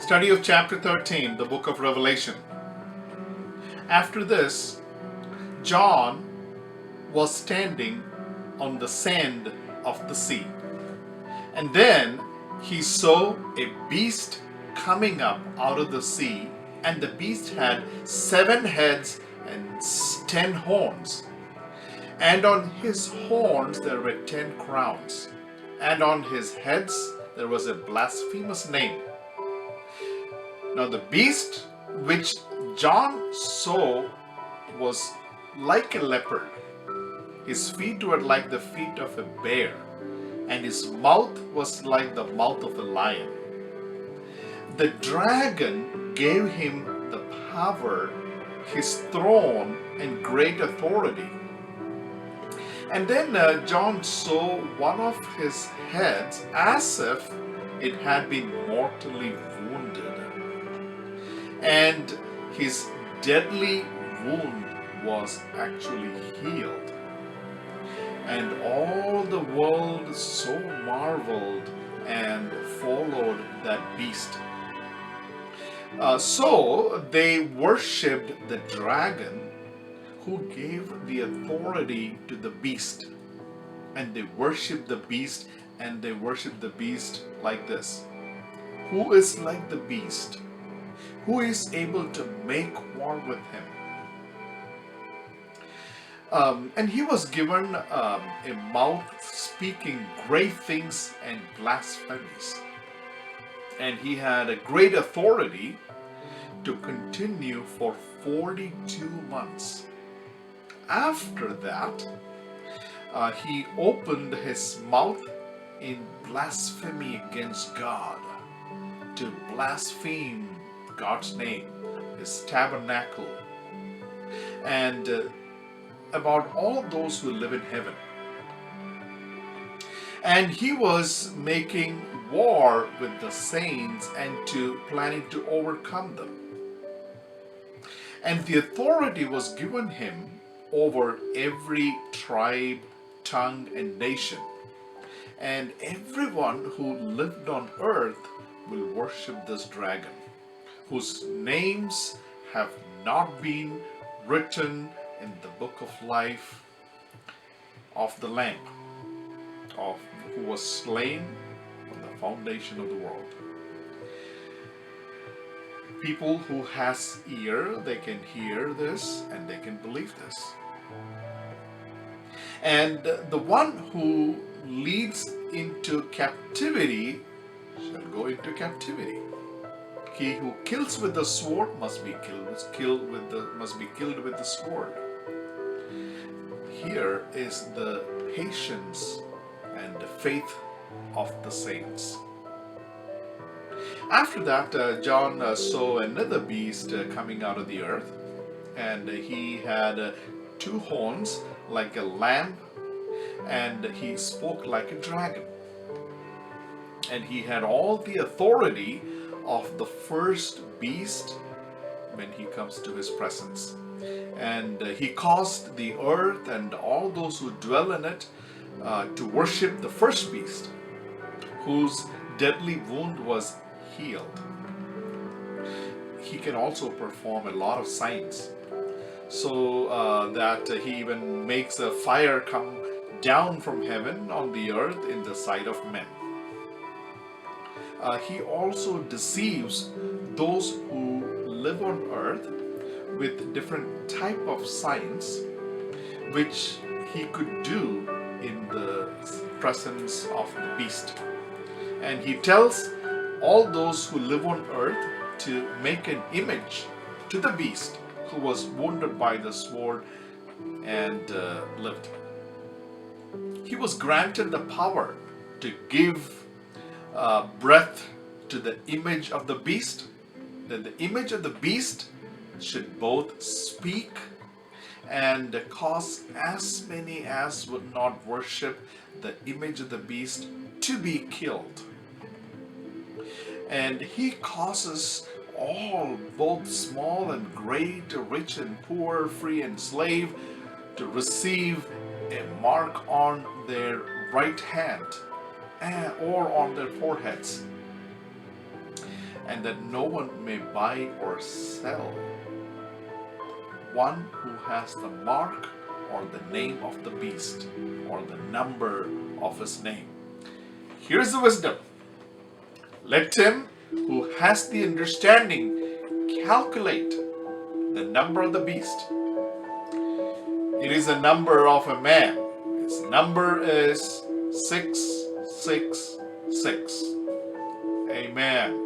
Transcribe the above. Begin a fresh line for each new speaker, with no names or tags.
Study of chapter 13, the book of Revelation. After this, John was standing on the sand of the sea. And then he saw a beast coming up out of the sea, and the beast had 7 heads and 10 horns. And on his horns there were 10 crowns, and on his heads there was a blasphemous name. Now the beast which John saw was like a leopard. His feet were like the feet of a bear, and his mouth was like the mouth of a lion. The dragon gave him the power, his throne, and great authority. And then John saw one of his heads as if it had been mortally wounded, and his deadly wound was actually healed. And all the world so marveled and followed that beast. So they worshipped the dragon who gave the authority to the beast. And they worshipped the beast, and they worshipped the beast like this: who is like the beast? Who is able to make war with him? And he was given a mouth speaking great things and blasphemies. And he had a great authority to continue for 42 months. After that, he opened his mouth in blasphemy against God, to blaspheme God's name, his tabernacle, and about all those who live in heaven. And he was making war with the saints and planning to overcome them. And the authority was given him over every tribe, tongue, and nation. And everyone who lived on earth will worship this dragon, whose names have not been written in the book of life of the Lamb, who was slain from the foundation of the world. People who has ear, they can hear this and they can believe this. And the one who leads into captivity shall go into captivity. He who kills with the sword must be killed with the sword. Here is the patience and the faith of the saints. After that, John saw another beast coming out of the earth, and he had 2 horns like a lamb, and he spoke like a dragon. And he had all the authority of the first beast when he comes to his presence. And he caused the earth and all those who dwell in it to worship the first beast, whose deadly wound was healed. He can also perform a lot of signs, so that he even makes a fire come down from heaven on the earth in the sight of men. He also deceives those who live on earth with different type of signs which he could do in the presence of the beast. And he tells all those who live on earth to make an image to the beast who was wounded by the sword and lived. He was granted the power to give breath to the image of the beast, that the image of the beast should both speak and cause as many as would not worship the image of the beast to be killed. And he causes all, both small and great, rich and poor, free and slave, to receive a mark on their right hand or on their foreheads. and that no one may buy or sell. One who has the mark or the name of the beast or the number of his name. Here's the wisdom. Let him who has the understanding calculate the number of the beast. It is the number of a man. His number is 666. Amen.